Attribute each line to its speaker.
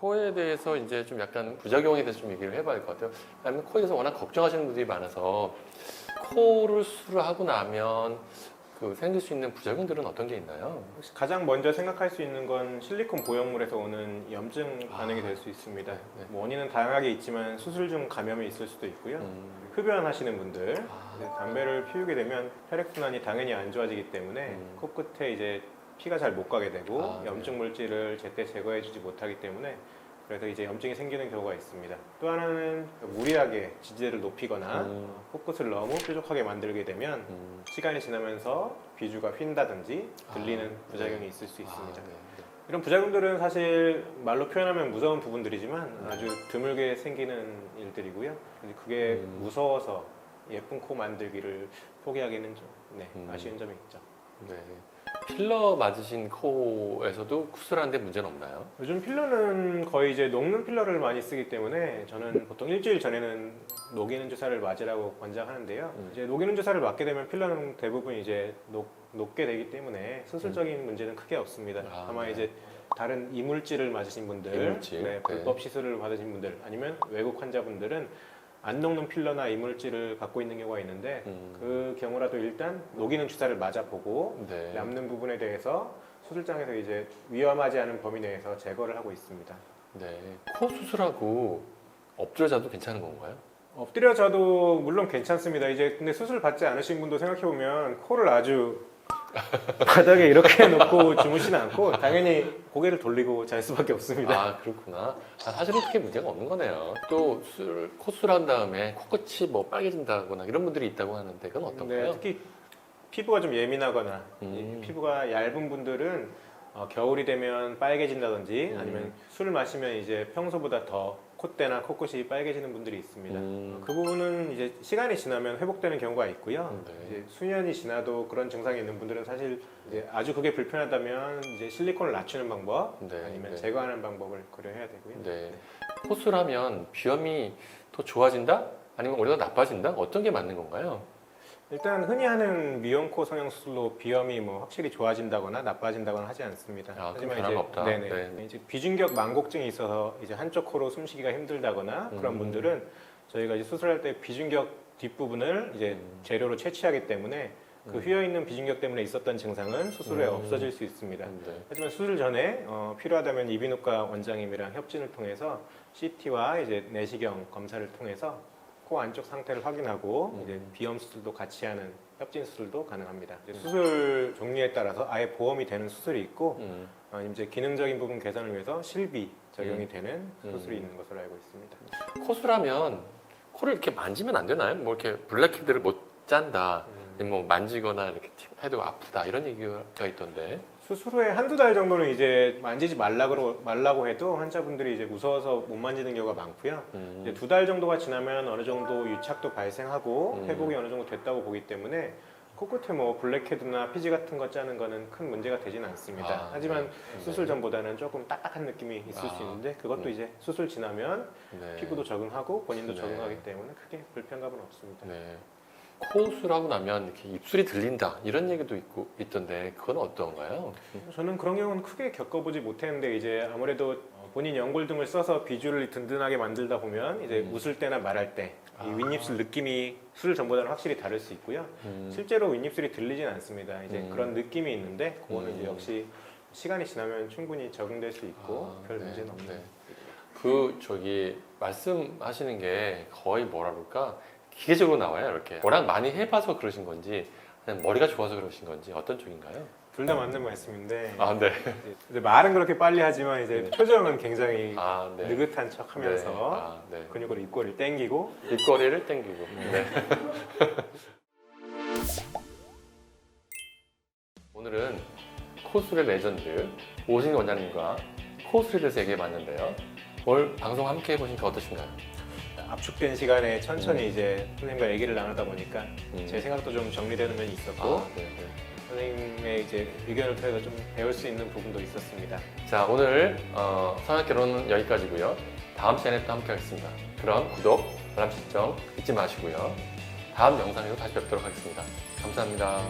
Speaker 1: 코에 대해서 이제 좀 약간 부작용에 대해서 좀 얘기를 해봐야 될 것 같아요. 왜냐하면 코에 대해서 워낙 걱정하시는 분들이 많아서 코를 수술을 하고 나면 그 생길 수 있는 부작용들은 어떤 게 있나요?
Speaker 2: 가장 먼저 생각할 수 있는 건 실리콘 보형물에서 오는 염증 반응이 될 수 있습니다.
Speaker 1: 네.
Speaker 2: 뭐 원인은 다양하게 있지만 수술 중 감염이 있을 수도 있고요. 흡연하시는 분들, 이제 담배를 피우게 되면 혈액순환이 당연히 안 좋아지기 때문에 코끝에 이제 피가 잘 못 가게 되고 염증 물질을 제때 제거해주지 못하기 때문에 그래서 이제 염증이 생기는 경우가 있습니다. 또 하나는 무리하게 지지대를 높이거나 코끝을 너무 뾰족하게 만들게 되면 시간이 지나면서 비주가 휜다든지 들리는 부작용이 있을 수 있습니다. 이런 부작용들은 사실 말로 표현하면 무서운 부분들이지만 아주 드물게 생기는 일들이고요. 그게 무서워서 예쁜 코 만들기를 포기하기는 좀 아쉬운 점이 있죠.
Speaker 1: 네. 필러 맞으신 코에서도 수술하는데 문제는 없나요?
Speaker 2: 요즘 필러는 거의 이제 녹는 필러를 많이 쓰기 때문에 저는 보통 일주일 전에는 녹이는 주사를 맞으라고 권장하는데요. 이제 녹이는 주사를 맞게 되면 필러는 대부분 이제 녹게 되기 때문에 수술적인 문제는 크게 없습니다. 다만 이제 다른 이물질을 맞으신 분들, 불법 시술을 받으신 분들, 아니면 외국 환자분들은 안 녹는 필러나 이물질을 갖고 있는 경우가 있는데 그 경우라도 일단 녹이는 주사를 맞아보고 남는 부분에 대해서 수술장에서 이제 위험하지 않은 범위 내에서 제거를 하고 있습니다.
Speaker 1: 네. 코 수술하고 엎드려 자도 괜찮은 건가요?
Speaker 2: 엎드려 자도 물론 괜찮습니다. 이제 근데 수술 받지 않으신 분도 생각해 보면 코를 아주 바닥에 이렇게 놓고 주무시는 않고 당연히 고개를 돌리고 잘 수밖에 없습니다.
Speaker 1: 아, 그렇구나. 사실은 크게 문제가 없는 거네요. 또 콧수술한 다음에 코끝이 뭐 빨개진다거나 이런 분들이 있다고 하는데 그건 어떤가요?
Speaker 2: 특히 피부가 좀 예민하거나 피부가 얇은 분들은 겨울이 되면 빨개진다든지 아니면 술을 마시면 이제 평소보다 더 콧대나 코끝이 빨개지는 분들이 있습니다. 그 부분은 이제 시간이 지나면 회복되는 경우가 있고요. 이제 수년이 지나도 그런 증상이 있는 분들은 사실 이제 아주 그게 불편하다면 이제 실리콘을 낮추는 방법 아니면 제거하는 방법을 고려해야 되고요.
Speaker 1: 콧수술하면 비염이 더 좋아진다? 아니면 오히려 더 나빠진다? 어떤 게 맞는 건가요?
Speaker 2: 일단 흔히 하는 미용코 성형 수술로 비염이 뭐 확실히 좋아진다거나 나빠진다거나 하지 않습니다.
Speaker 1: 하지만 변화가 없다.
Speaker 2: 이제 비중격 망곡증이 있어서 이제 한쪽 코로 숨쉬기가 힘들다거나 그런 분들은 저희가 이제 수술할 때 비중격 뒷부분을 이제 재료로 채취하기 때문에 그 휘어 있는 비중격 때문에 있었던 증상은 수술 후에 없어질 수 있습니다. 하지만 수술 전에 필요하다면 이비인후과 원장님이랑 협진을 통해서 CT와 이제 내시경 검사를 통해서 코 안쪽 상태를 확인하고 이제 비염 수술도 같이 하는 협진 수술도 가능합니다. 이제 수술 종류에 따라서 아예 보험이 되는 수술이 있고 이제 기능적인 부분 개선을 위해서 실비 적용이 되는 수술이 있는 것으로 알고 있습니다.
Speaker 1: 코술하면 코를 이렇게 만지면 안 되나요? 뭐 이렇게 블랙헤드를 못 짠다, 뭐 만지거나 이렇게 해도 아프다 이런 얘기가 있던데.
Speaker 2: 수술 후에 한두 달 정도는 이제 만지지 말라고 해도 환자분들이 이제 무서워서 못 만지는 경우가 많고요. 이제 2달 정도가 지나면 어느 정도 유착도 발생하고 회복이 어느 정도 됐다고 보기 때문에 코끝에 뭐 블랙헤드나 피지 같은 거 짜는 거는 큰 문제가 되지는 않습니다. 하지만 수술 전보다는 조금 딱딱한 느낌이 있을 수 있는데 그것도 이제 수술 지나면 피부도 적응하고 본인도 적응하기 때문에 크게 불편감은 없습니다.
Speaker 1: 코 수술하고 나면 이렇게 입술이 들린다 이런 얘기도 있던데 그건 어떤가요?
Speaker 2: 저는 그런 경우는 크게 겪어보지 못했는데 이제 아무래도 본인 연골등을 써서 비주를 든든하게 만들다 보면 이제 웃을 때나 말할 때 이 윗입술 느낌이 수술 전보다는 확실히 다를 수 있고요. 실제로 윗입술이 들리진 않습니다. 이제 그런 느낌이 있는데 그거는 이제 역시 시간이 지나면 충분히 적응될 수 있고 별 문제는 없는.
Speaker 1: 말씀하시는 게 거의 뭐라 그럴까? 기계적으로 나와요. 이렇게 워낙 많이 해봐서 그러신 건지 그냥 머리가 좋아서 그러신 건지 어떤 쪽인가요?
Speaker 2: 둘 다 맞는 말씀인데 이제 말은 그렇게 빨리 하지만 이제 표정은 굉장히 느긋한 척하면서 근육으로 입꼬리를 당기고
Speaker 1: 오늘은 코술의 레전드 오신희 원장님과 코술에 대해서 얘기해봤는데요. 오늘 방송 함께 해보시니까 어떠신가요?
Speaker 2: 압축된 시간에 천천히 이제 선생님과 얘기를 나누다 보니까 제 생각도 좀 정리되는 면이 있었고 선생님의 이제 의견을 통해서 좀 배울 수 있는 부분도 있었습니다.
Speaker 1: 자, 오늘 성형결론은 여기까지고요. 다음 시간에 또 함께 하겠습니다. 그럼 구독, 알람 설정 잊지 마시고요. 다음 영상에서 다시 뵙도록 하겠습니다. 감사합니다.